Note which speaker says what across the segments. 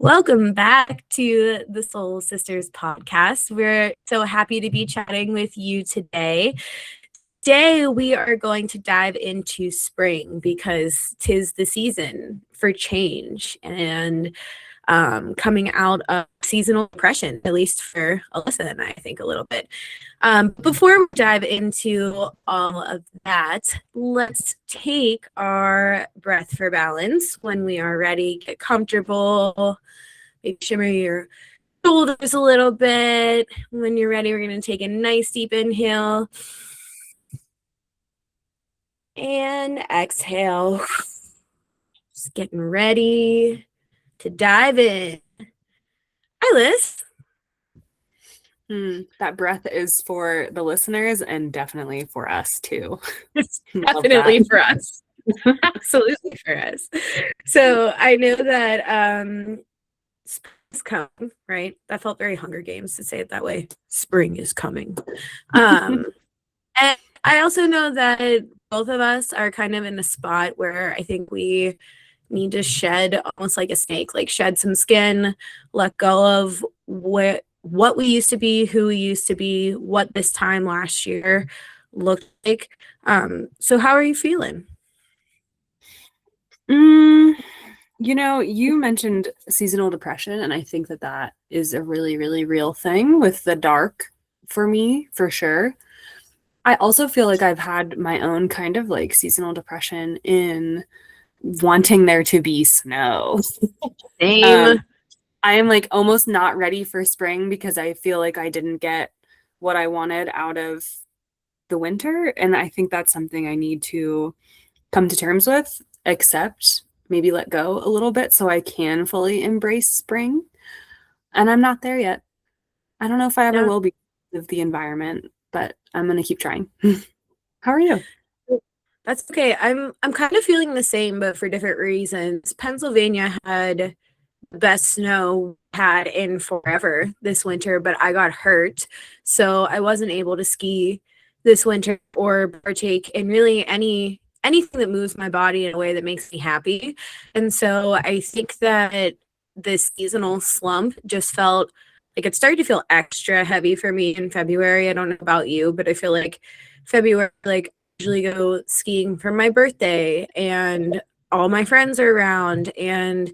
Speaker 1: Welcome back to the Soul Sisters podcast. We're so happy to be chatting with you today. Today, we are going to dive into spring because 'tis the season for change and coming out of seasonal depression, at least for Alyssa and I think a little bit. Before we dive into all of that, let's take our breath for balance when we are ready. Get comfortable, maybe shimmer your shoulders a little bit. When you're ready, we're going to take a nice deep inhale and exhale. Just getting ready to dive in. Hi, Liz.
Speaker 2: That breath is for the listeners and definitely for us too.
Speaker 1: It's definitely for us. Absolutely for us. So I know that spring's coming, right? That felt very Hunger Games to say it that way. Spring is coming. And I also know that both of us are kind of in a spot where I think we need to shed almost like a snake, like shed some skin, let go of what we used to be, who we used to be, what this time last year looked like. So how are you feeling?
Speaker 2: You mentioned seasonal depression, and I think that is a really, really real thing with the dark for me, for sure. I also feel like I've had my own kind of like seasonal depression in wanting there to be snow.
Speaker 1: Same.
Speaker 2: I am like almost not ready for spring because I feel like I didn't get what I wanted out of the winter. And I think that's something I need to come to terms with, accept, maybe let go a little bit so I can fully embrace spring. And I'm not there yet. I don't know if I ever will be of the environment, but I'm going to keep trying. How are you?
Speaker 1: That's okay. I'm kind of feeling the same, but for different reasons. Pennsylvania had the best snow had in forever this winter, but I got hurt, so I wasn't able to ski this winter or partake in really anything that moves my body in a way that makes me happy. And so I think that this seasonal slump just felt like it started to feel extra heavy for me in February. I don't know about you, but I feel like February, like, usually go skiing for my birthday and all my friends are around, and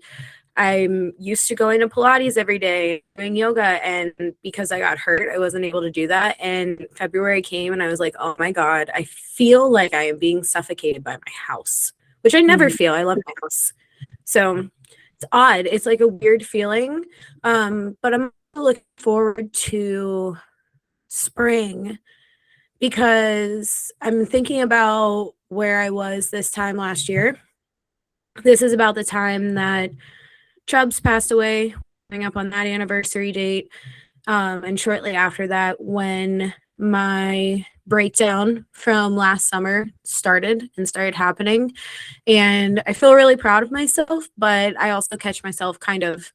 Speaker 1: I'm used to going to Pilates every day, doing yoga, and because I got hurt, I wasn't able to do that. And February came and I was like, oh my God, I feel like I am being suffocated by my house, which I never feel. I love my house. So it's odd. It's like a weird feeling. But I'm looking forward to spring because I'm thinking about where I was this time last year. This is about the time that Chubbs passed away, coming up on that anniversary date. And shortly after that, when my breakdown from last summer started happening. And I feel really proud of myself, but I also catch myself kind of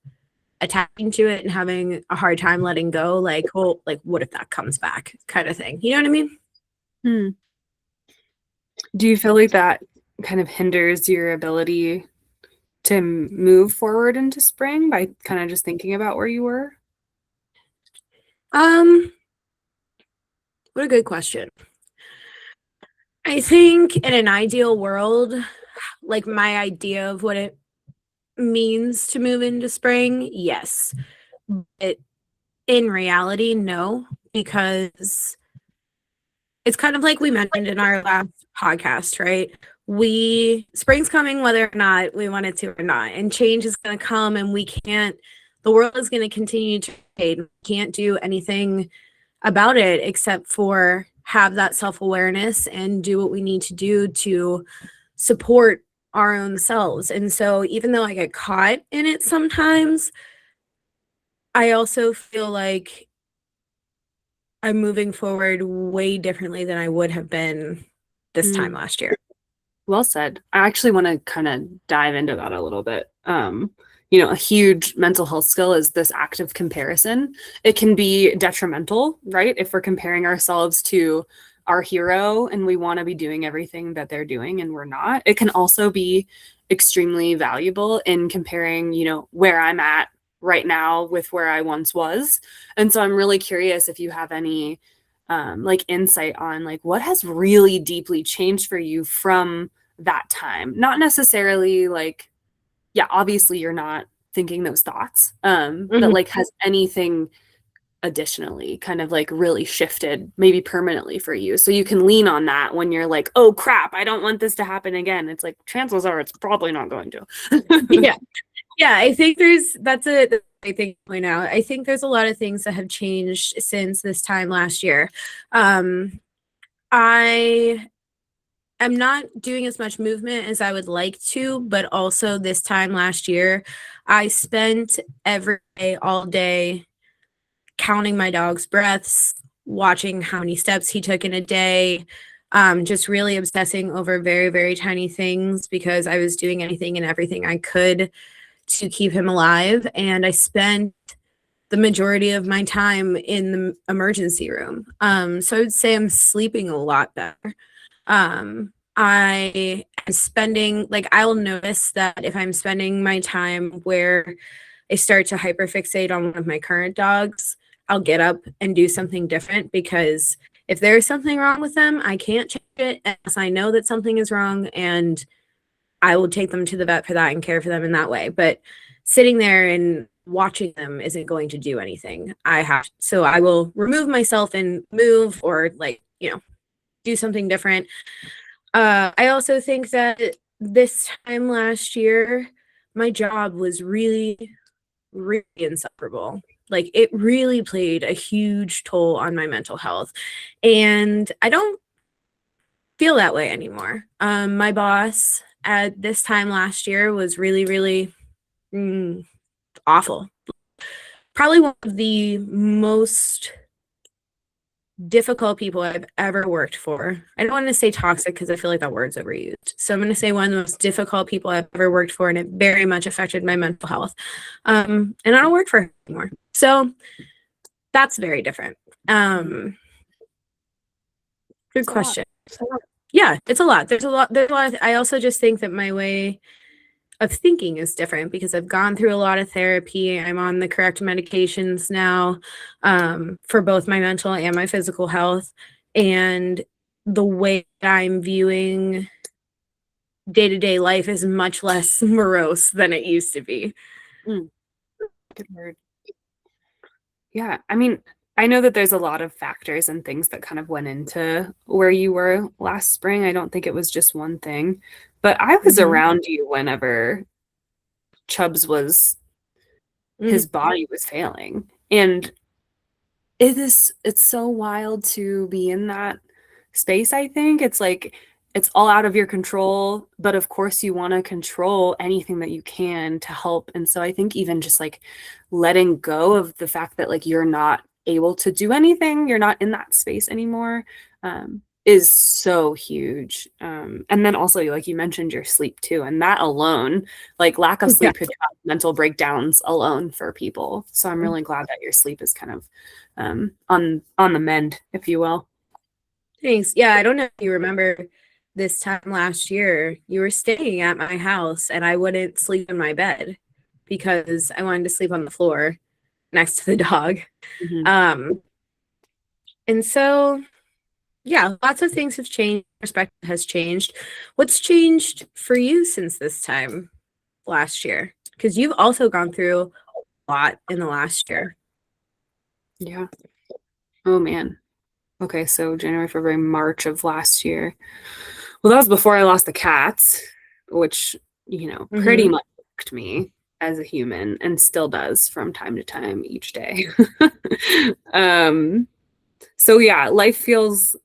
Speaker 1: attaching to it and having a hard time letting go. Like, well, like, what if that comes back kind of thing? You know what I mean?
Speaker 2: Do you feel like that kind of hinders your ability to move forward into spring by kind of just thinking about where you were?
Speaker 1: What a good question. I think in an ideal world, like my idea of what it means to move into spring, yes. But in reality, no, because it's kind of like we mentioned in our last podcast, right? Spring's coming whether or not we want it to or not, and change is going to come, and the world is going to continue to change. We can't do anything about it except for have that self-awareness and do what we need to do to support our own selves. And so even though I get caught in it sometimes, I also feel like I'm moving forward way differently than I would have been this time last year.
Speaker 2: Well said. I actually want to kind of dive into that a little bit. A huge mental health skill is this active comparison. It can be detrimental, right? If we're comparing ourselves to our hero and we want to be doing everything that they're doing and we're not. It can also be extremely valuable in comparing, where I'm at right now with where I once was. And so I'm really curious if you have any like insight on like what has really deeply changed for you from that time. Not necessarily like, yeah, obviously you're not thinking those thoughts. But
Speaker 1: Mhm.
Speaker 2: like has anything additionally kind of like really shifted maybe permanently for you so you can lean on that when you're like, oh crap, I don't want this to happen again. It's like chances are it's probably not going to.
Speaker 1: Yeah. Yeah, I think that's a I think point out. I think there's a lot of things that have changed since this time last year. I am not doing as much movement as I would like to, but also this time last year, I spent every day, all day, counting my dog's breaths, watching how many steps he took in a day, just really obsessing over very, very tiny things because I was doing anything and everything I could to keep him alive. And I spent the majority of my time in the emergency room. So I would say I'm sleeping a lot better. I am spending, like, I'll notice that if I'm spending my time where I start to hyperfixate on one of my current dogs, I'll get up and do something different because if there's something wrong with them, I can't change it unless I know that something is wrong, and I will take them to the vet for that and care for them in that way. But sitting there and watching them isn't going to do anything. So I will remove myself and move or like, do something different. I also think that this time last year, my job was really, really insufferable. Like it really played a huge toll on my mental health. And I don't feel that way anymore. My boss at this time last year was really, really awful. Probably one of the most difficult people I've ever worked for. I don't want to say toxic because I feel like that word's overused. So I'm going to say one of the most difficult people I've ever worked for, and it very much affected my mental health. And I don't work for her anymore. So that's very different. Good question. Yeah, it's a lot. There's a lot. There's a lot. I also just think that my way of thinking is different because I've gone through a lot of therapy. I'm on the correct medications now, for both my mental and my physical health. And the way that I'm viewing day-to-day life is much less morose than it used to be.
Speaker 2: Good word. Yeah, I mean, I know that there's a lot of factors and things that kind of went into where you were last spring. I don't think it was just one thing, but I was around you whenever Chubbs was, his body was failing. And it's so wild to be in that space. I think it's like it's all out of your control, but of course you want to control anything that you can to help. And so I think even just like letting go of the fact that like you're not able to do anything, you're not in that space anymore, is so huge. And then also, like you mentioned, your sleep too, and that alone, like lack of sleep could cause mental breakdowns alone for people. So I'm really glad that your sleep is kind of on the mend, if you will.
Speaker 1: Thanks. Yeah, I don't know if you remember this time last year, you were staying at my house and I wouldn't sleep in my bed because I wanted to sleep on the floor next to the dog. And so, yeah, lots of things have changed. Perspective has changed. What's changed for you since this time last year? Because you've also gone through a lot in the last year.
Speaker 2: Yeah. Oh man. Okay, so January, February, March of last year. Well, that was before I lost the cats, which, pretty much affected me as a human and still does from time to time each day. So yeah, life feels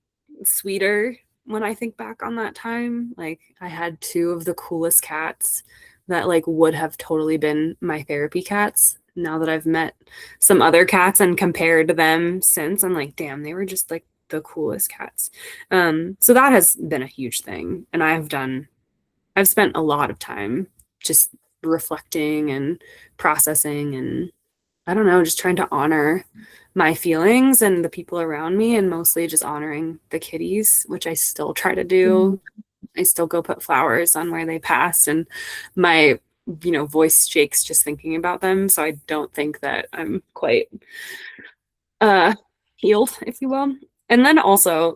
Speaker 2: sweeter when I think back on that time. Like I had two of the coolest cats that like would have totally been my therapy cats. Now that I've met some other cats and compared them since, I'm like, damn, they were just like the coolest cats. So that has been a huge thing. And I've spent a lot of time just reflecting and processing and I don't know, just trying to honor my feelings and the people around me and mostly just honoring the kitties, which I still try to do. I still go put flowers on where they passed. And my voice shakes just thinking about them. So I don't think that I'm quite healed, if you will. And then also,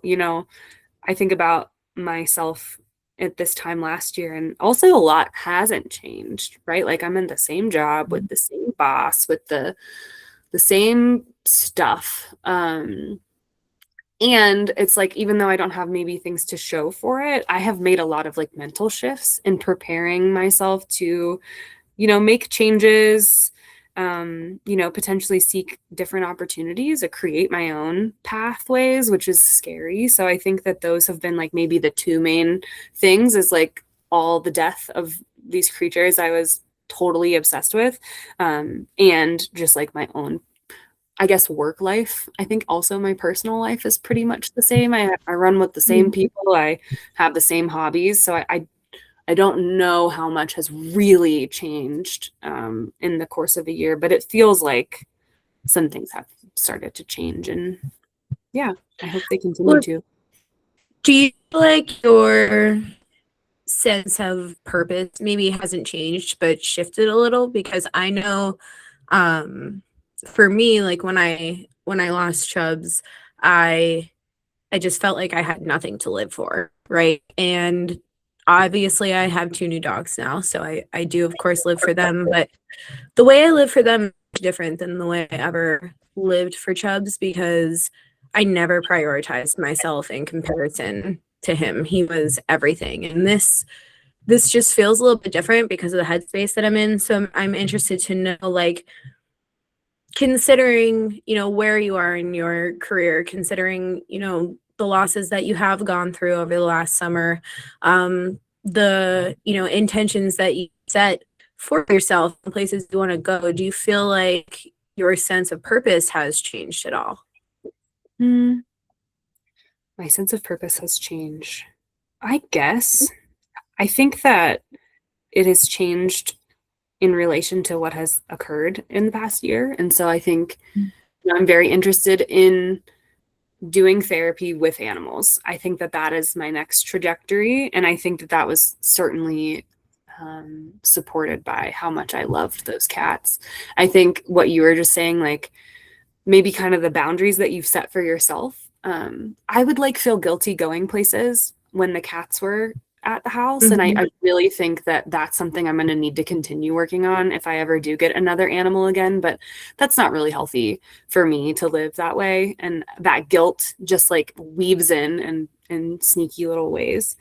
Speaker 2: I think about myself at this time last year, and also a lot hasn't changed, right? Like I'm in the same job with the same boss, with the same stuff. And it's like, even though I don't have maybe things to show for it, I have made a lot of like mental shifts in preparing myself to, make changes, potentially seek different opportunities or create my own pathways, which is scary. So I think that those have been like maybe the two main things is like all the death of these creatures I was totally obsessed with, and just like my own, I guess, work life. I think also my personal life is pretty much the same. I run with the same people. I have the same hobbies. So I don't know how much has really changed in the course of a year, but it feels like some things have started to change. And yeah, I hope they continue to.
Speaker 1: Do you feel like your sense of purpose maybe hasn't changed but shifted a little? Because I know for me, like when I lost Chubbs, I just felt like I had nothing to live for, right? And obviously I have two new dogs now, so I do of course live for them, but the way I live for them is different than the way I ever lived for Chubbs because I never prioritized myself in comparison to him. He was everything. And this just feels a little bit different because of the headspace that I'm in. So I'm interested to know, like, considering, where you are in your career, considering, the losses that you have gone through over the last summer, the, intentions that you set for yourself, the places you want to go, do you feel like your sense of purpose has changed at all?
Speaker 2: My sense of purpose has changed. I guess. I think that it has changed in relation to what has occurred in the past year. And so I think I'm very interested in doing therapy with animals. I think that that is my next trajectory. And I think that that was certainly supported by how much I loved those cats. I think what you were just saying, like maybe kind of the boundaries that you've set for yourself. I would like feel guilty going places when the cats were at the house. And I really think that that's something I'm going to need to continue working on if I ever do get another animal again. But that's not really healthy for me to live that way. And that guilt just like weaves in sneaky little ways.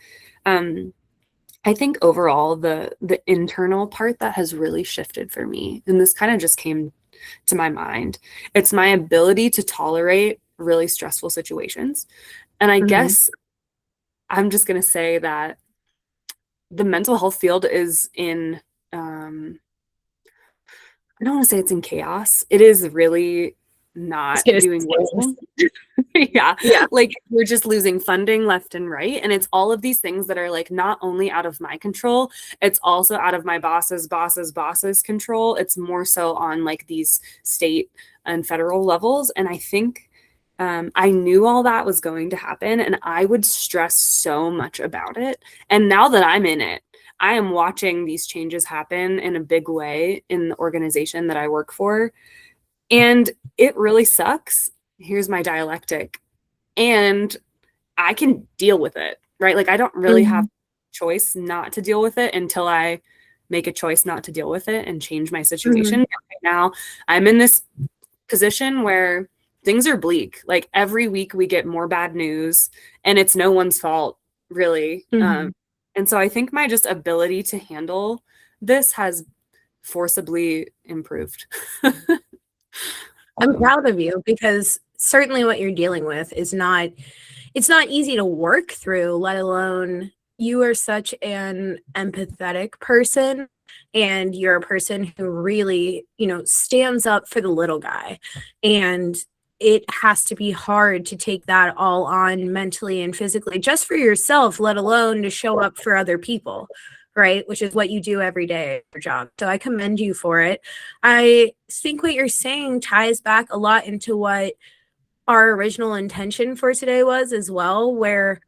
Speaker 2: I think overall the internal part that has really shifted for me, and this kind of just came to my mind, it's my ability to tolerate really stressful situations. And I guess I'm just going to say that the mental health field is in, I don't want to say it's in chaos. It is really not doing well. Yeah. Like we're just losing funding left and right. And it's all of these things that are like not only out of my control, it's also out of my boss's control. It's more so on like these state and federal levels. And I think I knew all that was going to happen and I would stress so much about it. And now that I'm in it, I am watching these changes happen in a big way in the organization that I work for. And it really sucks. Here's my dialectic. And I can deal with it, right? Like I don't really have a choice not to deal with it until I make a choice not to deal with it and change my situation. Right now, I'm in this position where things are bleak. Like every week we get more bad news and it's no one's fault, really. And so I think my just ability to handle this has forcibly improved.
Speaker 1: I'm proud of you because certainly what you're dealing with is not, it's not easy to work through, let alone you are such an empathetic person and you're a person who really, stands up for the little guy. And it has to be hard to take that all on mentally and physically just for yourself, let alone to show up for other people. Right, which is what you do every day at your job. So I commend you for it. I think what you're saying ties back a lot into what our original intention for today was as well, where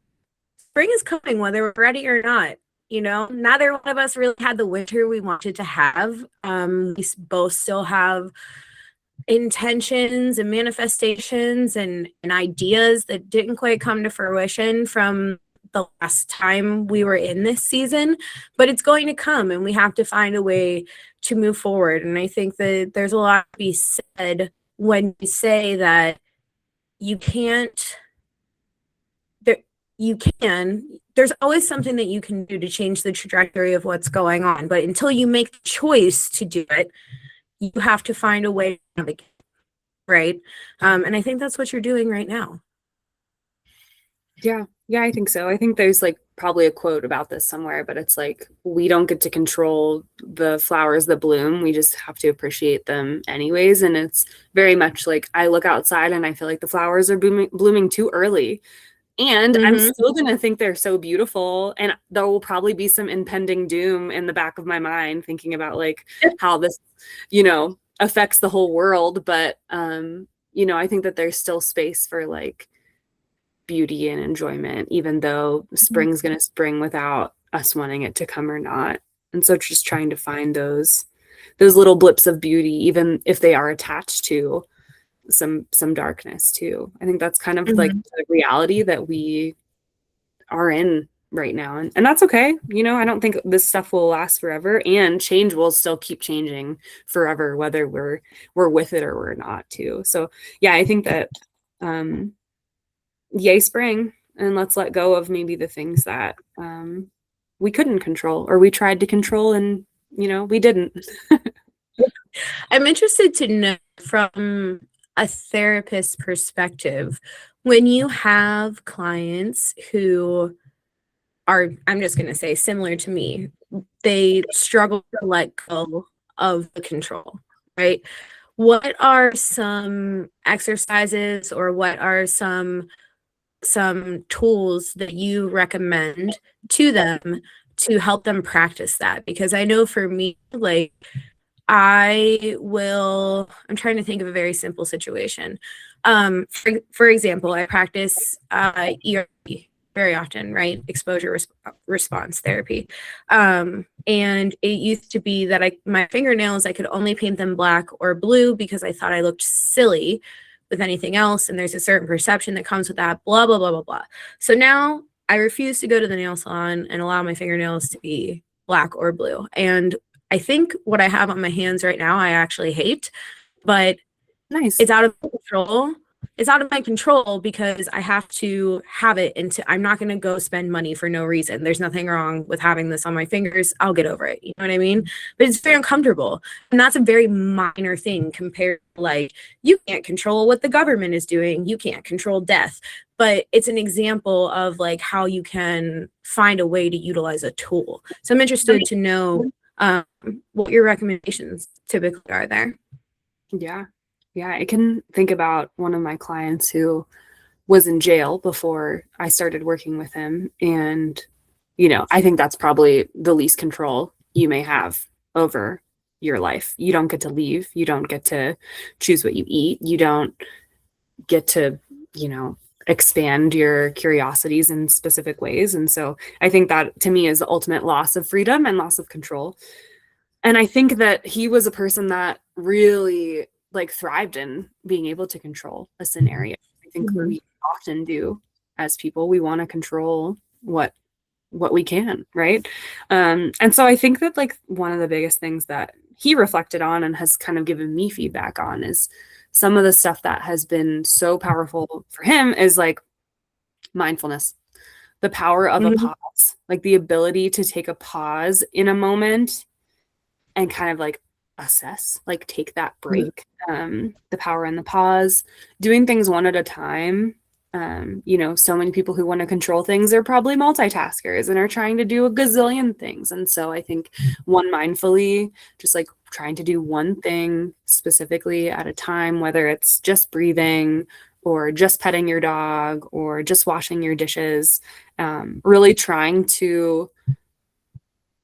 Speaker 1: spring is coming, whether we're ready or not. Neither one of us really had the winter we wanted to have. We both still have intentions and manifestations and ideas that didn't quite come to fruition from the last time we were in this season, but it's going to come and we have to find a way to move forward. And I think that there's a lot to be said when you say that you can't, there's always something that you can do to change the trajectory of what's going on. But until you make the choice to do it, you have to find a way to navigate, right? And I think that's what you're doing right now.
Speaker 2: Yeah, I think so. I think there's like probably a quote about this somewhere, but it's like, we don't get to control the flowers that bloom. We just have to appreciate them anyways. And it's very much like, I look outside and I feel like the flowers are blooming too early. And I'm still going to think they're so beautiful. And there will probably be some impending doom in the back of my mind, thinking about like how this, affects the whole world. But, I think that there's still space for like beauty and enjoyment, even though spring's going to spring without us wanting it to come or not. And so just trying to find those little blips of beauty, even if they are attached to some darkness too. I think that's kind of like the reality that we are in right now. And that's okay. I don't think this stuff will last forever, and change will still keep changing forever, whether we're with it or we're not too. So yeah, I think that yay spring, and let's let go of maybe the things that we couldn't control or we tried to control and we didn't.
Speaker 1: I'm interested to know from a therapist perspective, when you have clients who are, I'm just going to say, similar to me, they struggle to let go of the control, right? What are some exercises or what are some tools that you recommend to them to help them practice that? Because I know for me, like, I'm trying to think of a very simple situation. For example, I practice ERP very often, right? Exposure response therapy. And it used to be that my fingernails, I could only paint them black or blue because I thought I looked silly with anything else. And there's a certain perception that comes with that, blah, blah, blah, blah, blah. So now I refuse to go to the nail salon and allow my fingernails to be black or blue. And I think what I have on my hands right now, I actually hate, but
Speaker 2: nice.
Speaker 1: It's out of control. It's out of my control because I have to have it, and I'm not going to go spend money for no reason. There's nothing wrong with having this on my fingers. I'll get over it. You know what I mean? But it's very uncomfortable. And that's a very minor thing compared to like, you can't control what the government is doing. You can't control death. But it's an example of like how you can find a way to utilize a tool. So I'm interested to know what your recommendations typically are there.
Speaker 2: Yeah, I can think about one of my clients who was in jail before I started working with him. And, I think that's probably the least control you may have over your life. You don't get to leave. You don't get to choose what you eat. You don't get to, expand your curiosities in specific ways. And so I think that to me is the ultimate loss of freedom and loss of control. And I think that he was a person that really like thrived in being able to control a scenario. I think we often do as people. We want to control what we can, right? And so I think that like one of the biggest things that he reflected on and has kind of given me feedback on is some of the stuff that has been so powerful for him is like mindfulness, the power of a pause, like the ability to take a pause in a moment and kind of like assess, like take that break, the power in the pause, doing things one at a time. So many people who want to control things are probably multitaskers and are trying to do a gazillion things. And so I think one mindfully, just like trying to do one thing specifically at a time, whether it's just breathing or just petting your dog or just washing your dishes, really trying to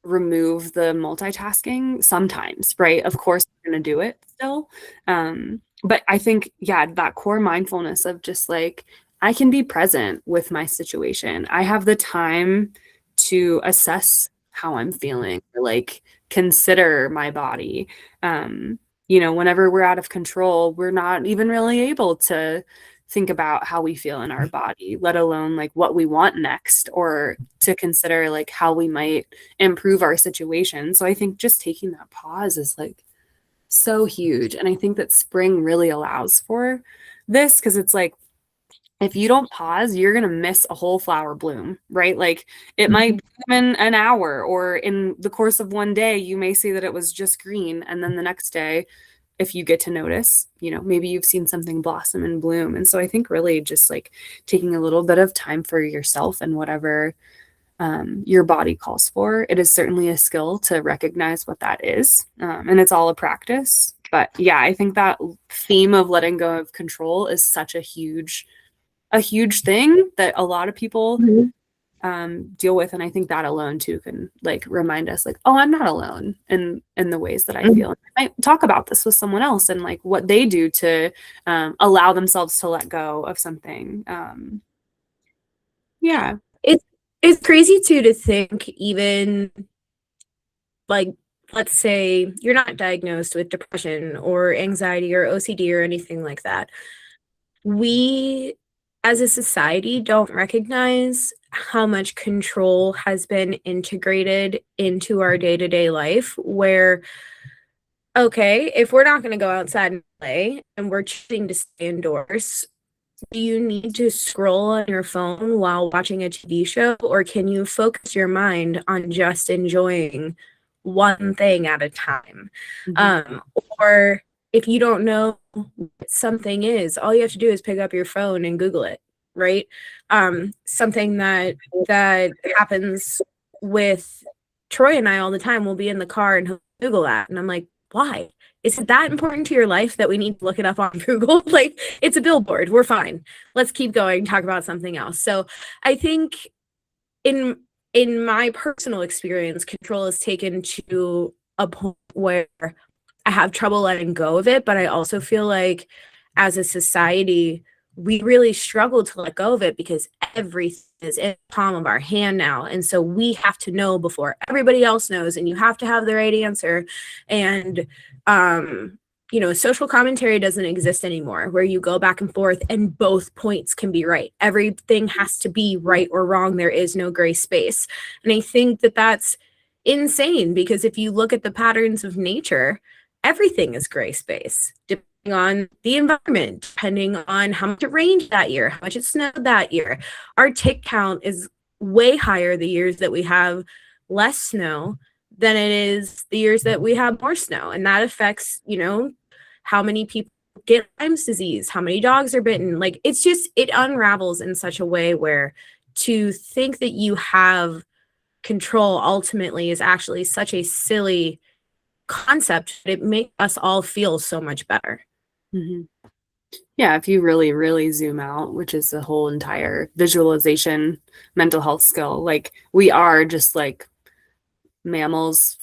Speaker 2: remove the multitasking sometimes, right? Of course, we're going to do it still. But I think, that core mindfulness of just like, I can be present with my situation. I have the time to assess how I'm feeling, or like consider my body. You know, whenever we're out of control, we're not even really able to think about how we feel in our body, let alone like what we want next, or to consider like how we might improve our situation. So I think just taking that pause is like so huge. And I think that spring really allows for this, because it's like, if you don't pause, you're going to miss a whole flower bloom, right? Like it might bloom in an hour, or in the course of one day, you may see that it was just green. And then the next day, if you get to notice, you know, maybe you've seen something blossom and bloom. And so I think really just like taking a little bit of time for yourself and whatever your body calls for. It is certainly a skill to recognize what that is. And it's all a practice. But yeah, I think that theme of letting go of control is such a huge thing that a lot of people deal with. And I think that alone too can like remind us like, oh, I'm not alone in the ways that I feel. I might talk about this with someone else and like what they do to allow themselves to let go of something. Yeah.
Speaker 1: It's crazy too to think, even like, let's say you're not diagnosed with depression or anxiety or OCD or anything like that. We as a society don't recognize how much control has been integrated into our day-to-day life, where okay, if we're not going to go outside and play and we're choosing to stay indoors, do you need to scroll on your phone while watching a TV show, or can you focus your mind on just enjoying one thing at a time?
Speaker 2: Mm-hmm.
Speaker 1: Or if you don't know what something is, all you have to do is pick up your phone and Google it, right? Something that happens with Troy and I all the time. We'll be in the car and he'll Google that, and I'm like, why? Is it that important to your life that we need to look it up on Google? Like, it's a billboard. We're fine. Let's keep going, talk about something else. So I think in my personal experience, control is taken to a point where I have trouble letting go of it, but I also feel like as a society, we really struggle to let go of it because everything is in the palm of our hand now. And so we have to know before everybody else knows, and you have to have the right answer. And, social commentary doesn't exist anymore, where you go back and forth and both points can be right. Everything has to be right or wrong. There is no gray space. And I think that that's insane, because if you look at the patterns of nature, everything is gray space, depending on the environment, depending on how much it rained that year, how much it snowed that year. Our tick count is way higher the years that we have less snow than it is the years that we have more snow. And that affects, how many people get Lyme's disease, how many dogs are bitten. Like, it's just, it unravels in such a way where to think that you have control ultimately is actually such a silly concept. It makes us all feel so much better.
Speaker 2: Mm-hmm. Yeah, if you really, really zoom out, which is the whole entire visualization mental health skill, like we are just like mammals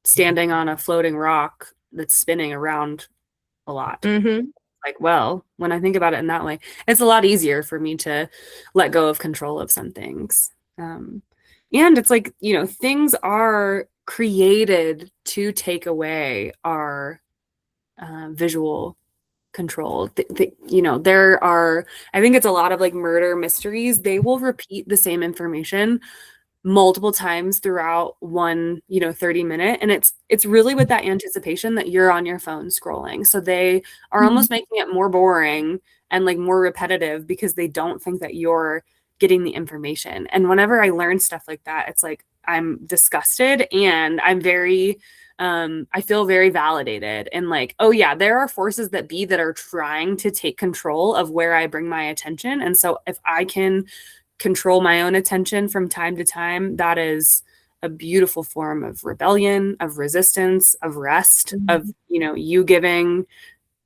Speaker 2: standing on a floating rock that's spinning around a lot.
Speaker 1: Mm-hmm.
Speaker 2: Like, well, when I think about it in that way, it's a lot easier for me to let go of control of some things. And it's like, things are created to take away our visual control. There are, I think it's a lot of like murder mysteries. They will repeat the same information multiple times throughout one 30-minute, and it's really with that anticipation that you're on your phone scrolling, so they are almost making it more boring and like more repetitive because they don't think that you're getting the information. And whenever I learn stuff like that, it's like I'm disgusted, and I'm very I feel very validated, and like, oh yeah, there are forces that be that are trying to take control of where I bring my attention. And so if I can control my own attention from time to time, that is a beautiful form of rebellion, of resistance, of rest, of you giving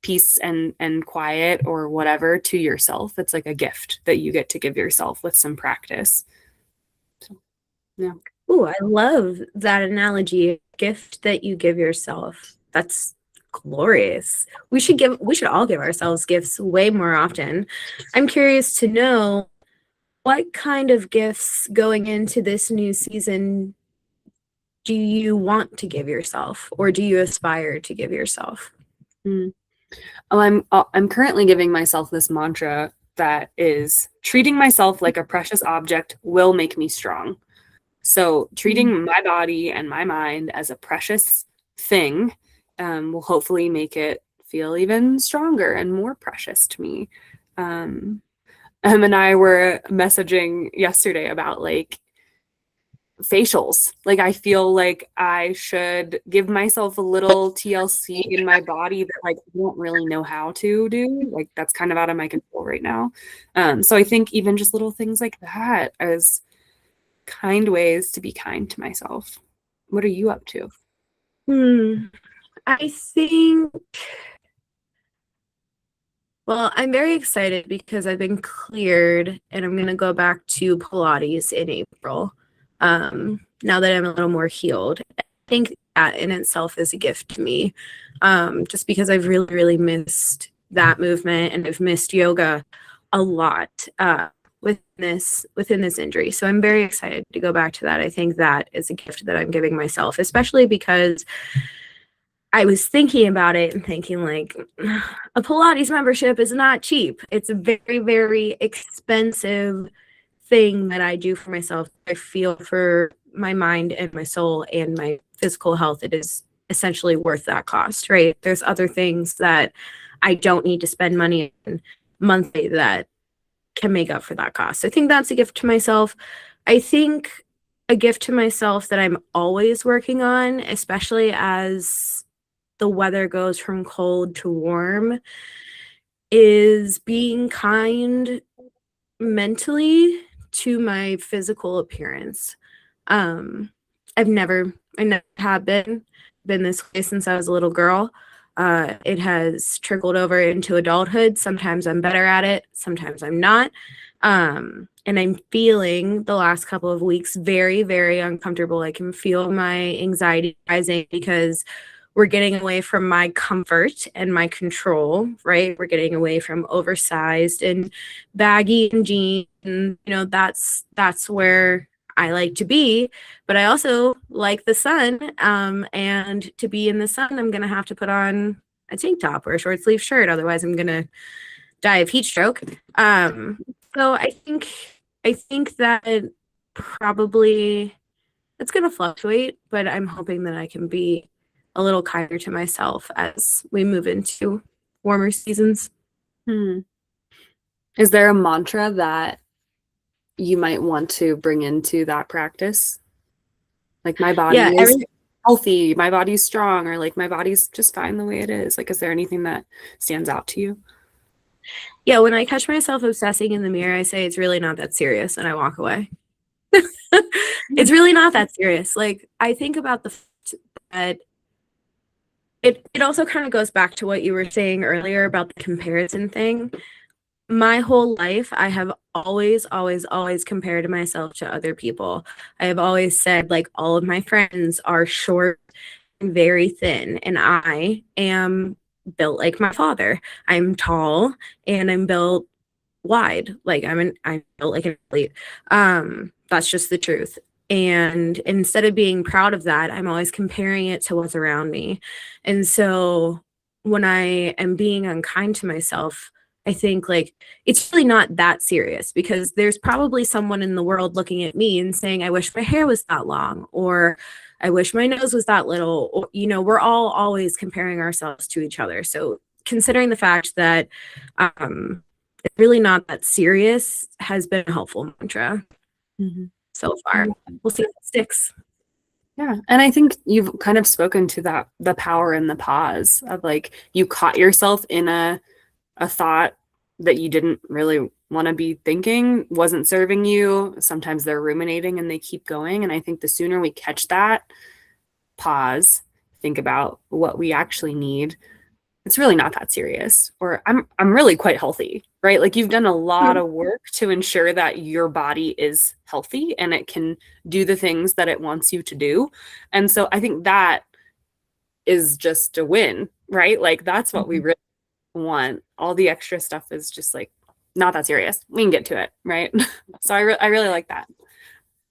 Speaker 2: peace and quiet or whatever to yourself. It's like a gift that you get to give yourself with some practice. So, yeah.
Speaker 1: Ooh, I love that analogy. Gift that you give yourself. That's glorious. We should all give ourselves gifts way more often. I'm curious to know, what kind of gifts going into this new season do you want to give yourself, or do you aspire to give yourself?
Speaker 2: Mm. Oh, I'm currently giving myself this mantra that is treating myself like a precious object will make me strong. So treating my body and my mind as a precious thing will hopefully make it feel even stronger and more precious to me. Um, and I were messaging yesterday about like facials. Like I feel like I should give myself a little TLC in my body that like I don't really know how to do. Like that's kind of out of my control right now. So I think even just little things like that as kind ways to be kind to myself. What are you up to?
Speaker 1: I think, well, I'm very excited because I've been cleared and I'm going to go back to Pilates in April. Now that I'm a little more healed. I think that in itself is a gift to me. Just because I've really, really missed that movement, and I've missed yoga a lot within this injury. So I'm very excited to go back to that. I think that is a gift that I'm giving myself, especially because I was thinking about it and thinking like a Pilates membership is not cheap. It's a very, very expensive thing that I do for myself. I feel for my mind and my soul and my physical health, it is essentially worth that cost, right? There's other things that I don't need to spend money on monthly that can make up for that cost. I think that's a gift to myself. I think a gift to myself that I'm always working on, especially as the weather goes from cold to warm, is being kind mentally to my physical appearance. Um, I never have been this way since I was a little girl. It has trickled over into adulthood. Sometimes I'm better at it, sometimes I'm not. And I'm feeling the last couple of weeks very, very uncomfortable. I can feel my anxiety rising because we're getting away from my comfort and my control, right? We're getting away from oversized and baggy and jeans. And, that's where I like to be, but I also like the sun. And to be in the sun, I'm gonna have to put on a tank top or a short sleeve shirt. Otherwise, I'm gonna die of heat stroke. So I think that probably it's gonna fluctuate, but I'm hoping that I can be a little kinder to myself as we move into warmer seasons.
Speaker 2: Is there a mantra that you might want to bring into that practice? Like my body
Speaker 1: Yeah,
Speaker 2: is healthy, my body's strong, or like my body's just fine the way it is. Like, is there anything that stands out to you?
Speaker 1: yeah, when I catch myself obsessing in the mirror, I say it's really not that serious and I walk away. It's really not that serious. Like I think about the fact that it also kind of goes back to what you were saying earlier about the comparison thing. My whole life, I have always, always, always compared myself to other people. I have always said, like, all of my friends are short and very thin, and I am built like my father. I'm tall and I'm built wide. Like I'm built like an athlete. That's just the truth. And instead of being proud of that, I'm always comparing it to what's around me. And so when I am being unkind to myself, I think like it's really not that serious because there's probably someone in the world looking at me and saying, I wish my hair was that long, or I wish my nose was that little. Or, we're all always comparing ourselves to each other. So considering the fact that it's really not that serious has been a helpful mantra so far. We'll see if it sticks.
Speaker 2: Yeah. And I think you've kind of spoken to that, the power in the pause of like you caught yourself in a thought that you didn't really want to be thinking, wasn't serving you. Sometimes they're ruminating and they keep going. And I think the sooner we catch that, pause, think about what we actually need, it's really not that serious. Or I'm really quite healthy, right? Like you've done a lot of work to ensure that your body is healthy and it can do the things that it wants you to do. And so I think that is just a win, right? Like that's what we really want. All the extra stuff is just like not that serious. We can get to it, right? So I really like that.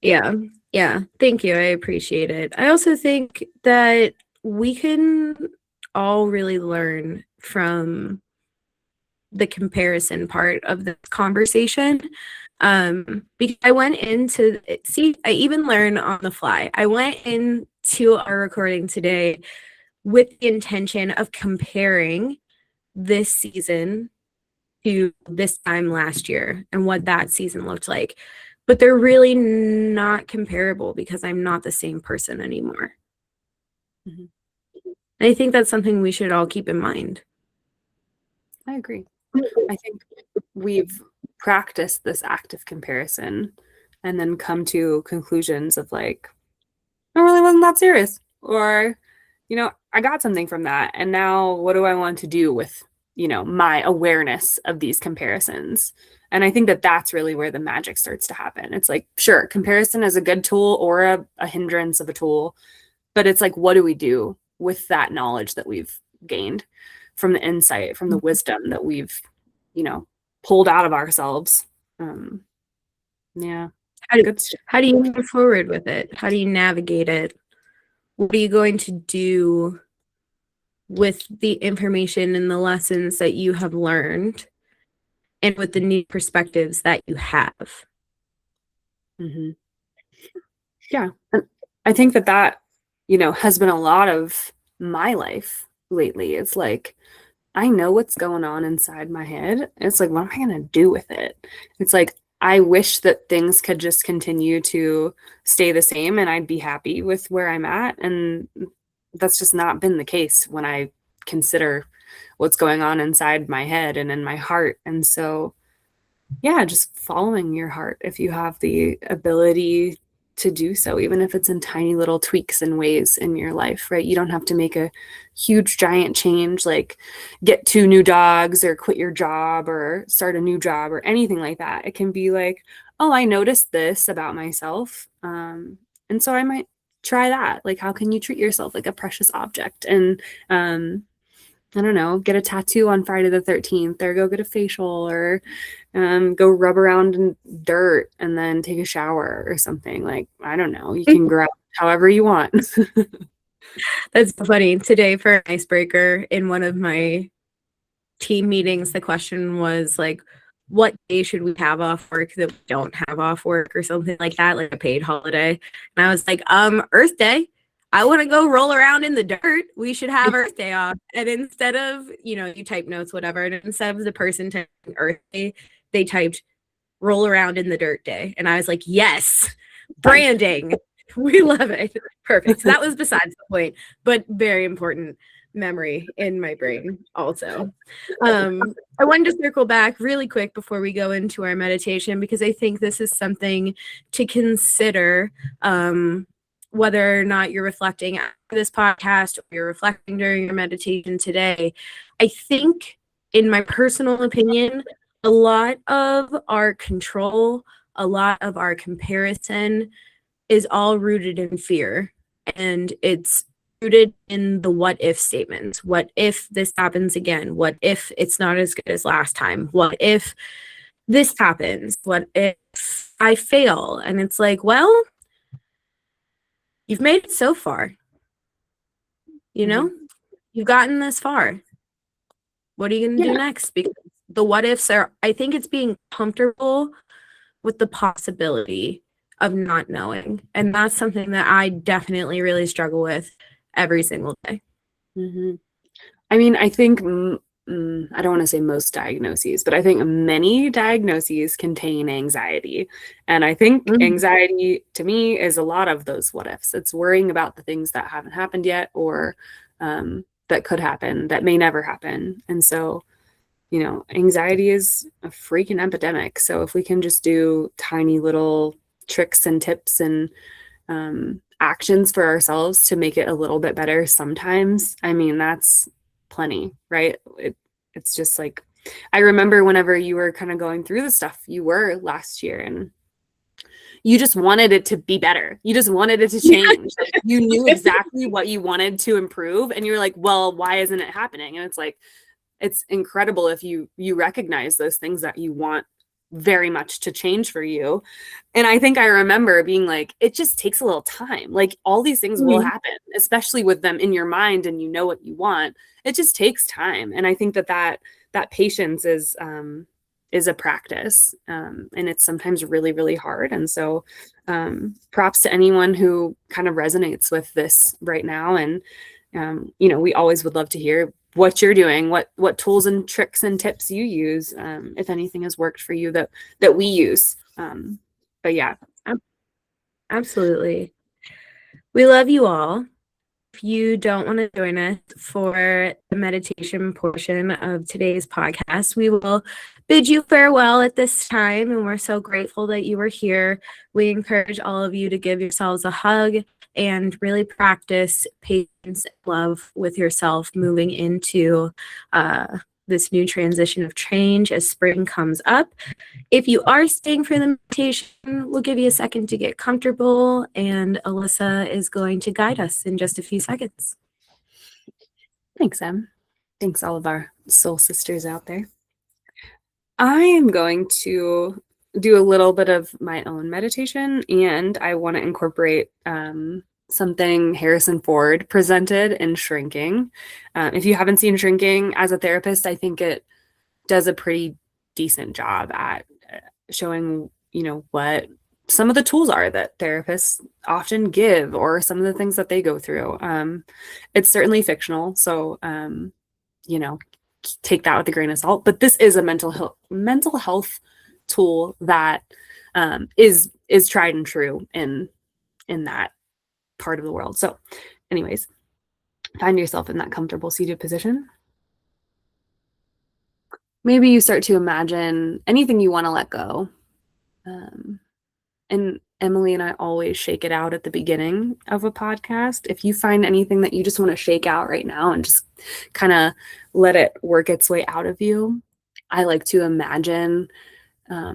Speaker 1: Yeah. Yeah. Thank you. I appreciate it. I also think that we can all really learn from the comparison part of this conversation. Because I went into see, I even learn on the fly. I went into our recording today with the intention of comparing this season to this time last year and what that season looked like. But they're really not comparable because I'm not the same person anymore.
Speaker 2: Mm-hmm.
Speaker 1: And I think that's something we should all keep in mind.
Speaker 2: I agree. I think we've practiced this active comparison and then come to conclusions of like, I really wasn't that serious. Or, I got something from that. And now what do I want to do with, my awareness of these comparisons? And I think that that's really where the magic starts to happen. It's like, sure, comparison is a good tool or a hindrance of a tool, but it's like, what do we do with that knowledge that we've gained from the insight, from the wisdom that we've, pulled out of ourselves? Yeah.
Speaker 1: How do you move forward with it? How do you navigate it? What are you going to do with the information and the lessons that you have learned and with the new perspectives that you have?
Speaker 2: Mm-hmm. Yeah. And I think that, has been a lot of my life lately. It's like, I know what's going on inside my head. It's like, what am I going to do with it? It's like, I wish that things could just continue to stay the same and I'd be happy with where I'm at. And that's just not been the case when I consider what's going on inside my head and in my heart. And so, yeah, just following your heart if you have the ability to do so, even if it's in tiny little tweaks and ways in your life, right? You don't have to make a huge giant change, like get 2 new dogs or quit your job or start a new job or anything like that. It can be like, oh, I noticed this about myself. And so I might try that. Like, how can you treat yourself like a precious object? And I don't know, get a tattoo on Friday the 13th or go get a facial or go rub around in dirt and then take a shower or something. Like, I don't know, you can grow however you want.
Speaker 1: That's so funny. Today for an icebreaker in one of my team meetings, the question was like, what day should we have off work that we don't have off work or something like that, like a paid holiday? And I was like, Earth Day. I want to go roll around in the dirt. We should have Earth Day off. And instead of, you type notes, whatever, and instead of the person typing Earth Day, they typed roll around in the dirt day. And I was like, yes, branding. We love it. Perfect. So that was besides the point, but very important memory in my brain also. I wanted to circle back really quick before we go into our meditation, because I think this is something to consider, whether or not you're reflecting after this podcast or you're reflecting during your meditation today. I think, in my personal opinion, a lot of our control, a lot of our comparison is all rooted in fear. And it's rooted in the what if statements. What if this happens again? What if it's not as good as last time? What if this happens? What if I fail? And it's like, well, you've made it so far. You've gotten this far. What are you going to do next? Because the what ifs are, I think it's being comfortable with the possibility of not knowing. And that's something that I definitely really struggle with every single day.
Speaker 2: Mm-hmm. I mean, I think, I don't want to say most diagnoses, but I think many diagnoses contain anxiety. And I think anxiety to me is a lot of those what ifs. It's worrying about the things that haven't happened yet or that could happen, that may never happen. And so, anxiety is a freaking epidemic. So if we can just do tiny little tricks and tips and actions for ourselves to make it a little bit better sometimes, I mean, that's plenty, right? It's just like, I remember whenever you were kind of going through the stuff you were last year and you just wanted it to be better. You just wanted it to change. Like, you knew exactly what you wanted to improve and you were like, well, why isn't it happening? And it's like, it's incredible if you recognize those things that you want very much to change for you. And I think I remember being like, it just takes a little time. Like all these things will
Speaker 1: Mhm.
Speaker 2: happen, especially with them in your mind and you know what you want. It just takes time. And I think that patience is a practice. And it's sometimes really, really hard. And so props to anyone who kind of resonates with this right now. And we always would love to hear what you're doing, what tools and tricks and tips you use, if anything has worked for you that we use. But yeah.
Speaker 1: Absolutely. We love you all. If you don't want to join us for the meditation portion of today's podcast, we will bid you farewell at this time. And we're so grateful that you were here. We encourage all of you to give yourselves a hug and really practice patience and love with yourself moving into this new transition of change as spring comes up. If you are staying for the meditation, we'll give you a second to get comfortable, and Alyssa is going to guide us in just a few seconds.
Speaker 2: Thanks, Em. Thanks, all of our soul sisters out there. I am going to do a little bit of my own meditation, and I want to incorporate something Harrison Ford presented in Shrinking. If you haven't seen Shrinking, as a therapist, I think it does a pretty decent job at showing, what some of the tools are that therapists often give, or some of the things that they go through. It's certainly fictional, so take that with a grain of salt. But this is a mental health tool that is tried and true in that part of the world. So, anyways, find yourself in that comfortable seated position. Maybe you start to imagine anything you want to let go. And Emily and I always shake it out at the beginning of a podcast. If you find anything that you just want to shake out right now and just kind of let it work its way out of you, I like to imagine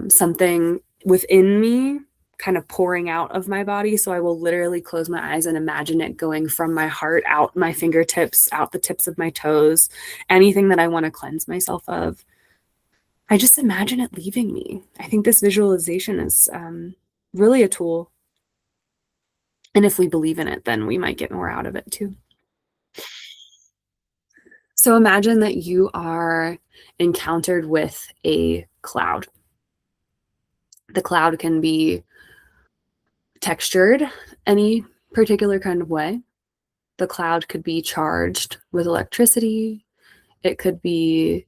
Speaker 2: something within me kind of pouring out of my body. So I will literally close my eyes and imagine it going from my heart out my fingertips, out the tips of my toes, anything that I want to cleanse myself of. I just imagine it leaving me. I think this visualization is really a tool. And if we believe in it, then we might get more out of it too. So imagine that you are encountered with a cloud. The cloud can be textured any particular kind of way. The cloud could be charged with electricity. It could be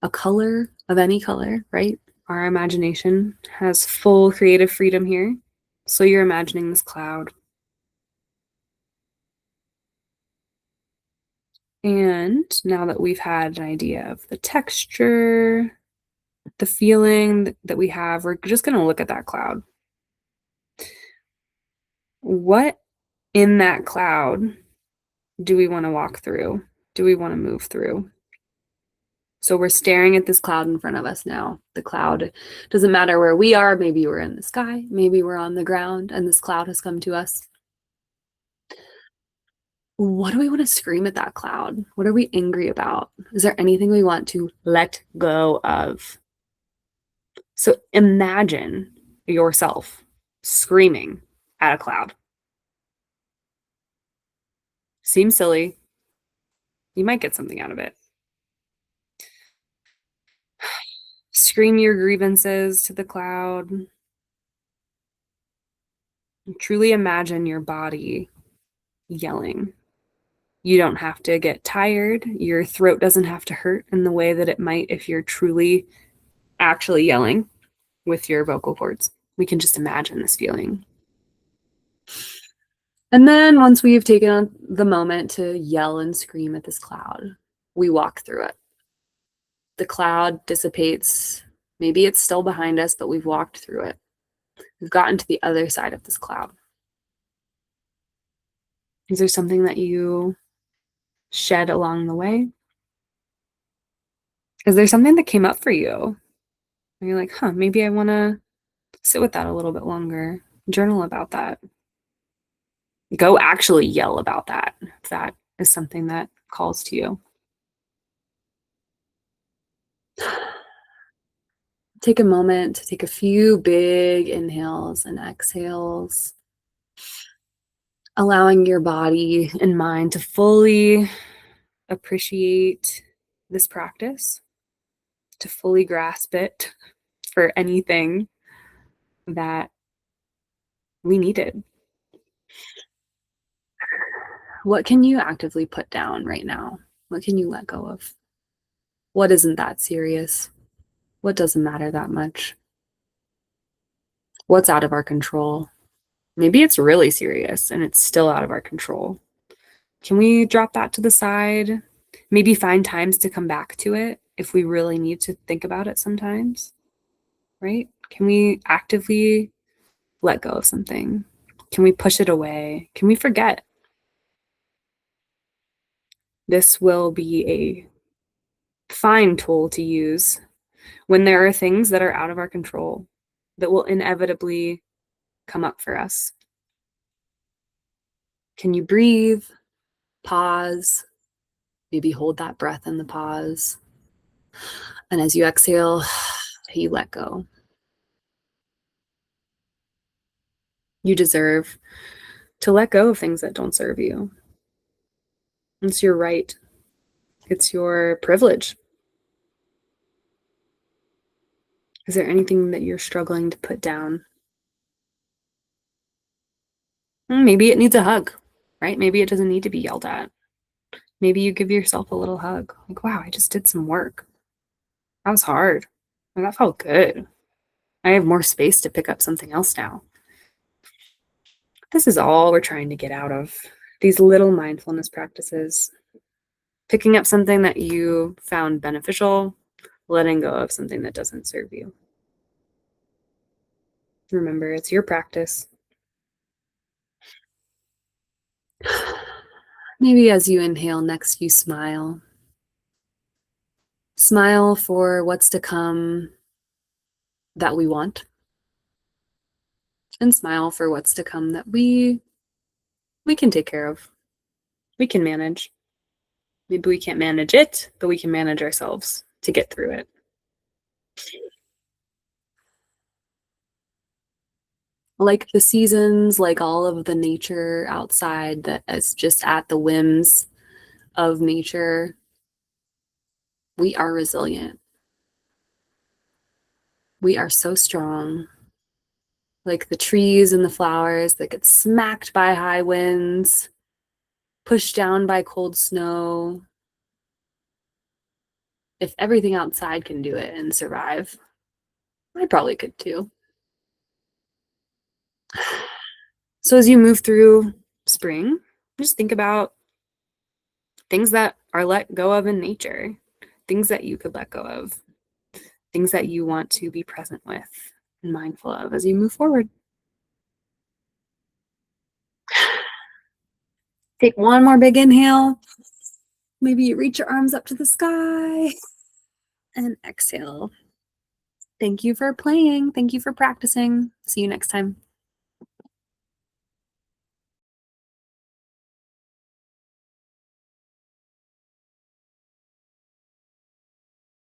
Speaker 2: a color of any color, right? Our imagination has full creative freedom here. So you're imagining this cloud. And now that we've had an idea of the texture, the feeling that we have, we're just going to look at that cloud. What in that cloud do we want to walk through? Do we want to move through? So we're staring at this cloud in front of us now. The cloud doesn't matter where we are. Maybe we're in the sky. Maybe we're on the ground and this cloud has come to us. What do we want to scream at that cloud? What are we angry about? Is there anything we want to let go of? So imagine yourself screaming at a cloud. Seems silly. You might get something out of it. Scream your grievances to the cloud. Truly imagine your body yelling. You don't have to get tired. Your throat doesn't have to hurt in the way that it might if you're truly actually yelling with your vocal cords. We can just imagine this feeling. And then once we've taken the moment to yell and scream at this cloud, we walk through it. The cloud dissipates. Maybe it's still behind us, but we've walked through it. We've gotten to the other side of this cloud. Is there something that you shed along the way? Is there something that came up for you? And you're like, maybe I want to sit with that a little bit longer, journal about that. Go actually yell about that if that is something that calls to you. Take a moment to take a few big inhales and exhales, allowing your body and mind to fully appreciate this practice, to fully grasp it for anything that we needed. What can you actively put down right now? What can you let go of? What isn't that serious? What doesn't matter that much? What's out of our control? Maybe it's really serious and it's still out of our control. Can we drop that to the side? Maybe find times to come back to it if we really need to think about it sometimes, right? Can we actively let go of something? Can we push it away? Can we forget? This will be a fine tool to use when there are things that are out of our control that will inevitably come up for us. Can you breathe? Pause. Maybe hold that breath in the pause. And as you exhale, you let go. You deserve to let go of things that don't serve you. It's your right. It's your privilege. Is there anything that you're struggling to put down? Maybe it needs a hug, right? Maybe it doesn't need to be yelled at. Maybe you give yourself a little hug. Like, wow, I just did some work. That was hard. And that felt good. I have more space to pick up something else now. This is all we're trying to get out of these little mindfulness practices. Picking up something that you found beneficial, letting go of something that doesn't serve you. Remember, it's your practice. Maybe as you inhale next, you smile. Smile for what's to come that we want. And smile for what's to come that we can take care of. We can manage. Maybe we can't manage it, but we can manage ourselves to get through it. Like the seasons, like all of the nature outside that is just at the whims of nature, we are resilient. We are so strong. Like the trees and the flowers that get smacked by high winds, pushed down by cold snow. If everything outside can do it and survive, I probably could too. So as you move through spring, just think about things that are let go of in nature, things that you could let go of, things that you want to be present with and mindful of as you move forward. Take one more big inhale. Maybe you reach your arms up to the sky and exhale. Thank you for playing. Thank you for practicing. See you next time.